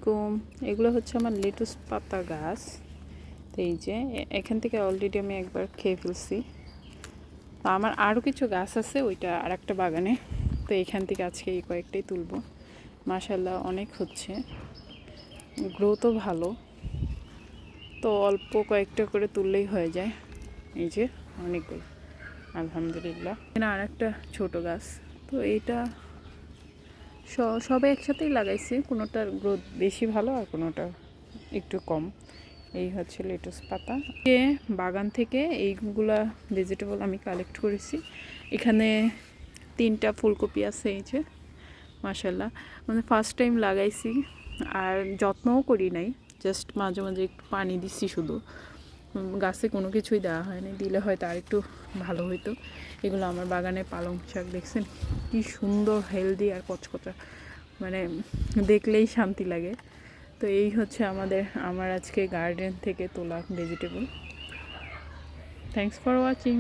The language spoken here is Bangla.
আলাইকুম। এগুলো হচ্ছে আমার লেটুস পাতা গাছ। তো এই যে এখান থেকে অলরেডি আমি একবার খেয়ে ফেলছি। তো আমার আরও কিছু গাছ আছে ওইটা আর একটা বাগানে। তো এখান থেকে আজকে এই কয়েকটাই তুলবো। মাশাআল্লাহ অনেক হচ্ছে, গ্রোথও ভালো। তো অল্প কয়েকটা করে তুললেই হয়ে যায়। এই যে অনেকগুলো, আলহামদুলিল্লাহ। এখানে আর একটা ছোটো গাছ। তো এইটা সবে একসাথেই লাগাইছি, কোনোটার গ্রোথ বেশি ভালো আর কোনোটা একটু কম। এই হচ্ছে লেটুস পাতা। বাগান থেকে এইগুলা ভেজিটেবল আমি কালেক্ট করেছি। এখানে 3টা ফুলকপি আছে, এই যে মাশাআল্লাহ। মানে ফার্স্ট টাইম লাগাইছি আর যত্নও করি নাই, জাস্ট মাঝে মাঝে একটু পানি দিচ্ছি শুধু। গাছে কোনো কিছুই দেওয়া হয়নি, দিলে হয়তো আর একটু ভালো হইতো। এগুলো আমার বাগানে পালং শাক, দেখছেন কি সুন্দর হেলদি আর কচকচা, মানে দেখলেই শান্তি লাগে। তো এই হচ্ছে আমার আজকে গার্ডেন থেকে তোলা ভেজিটেবল। Thanks for watching.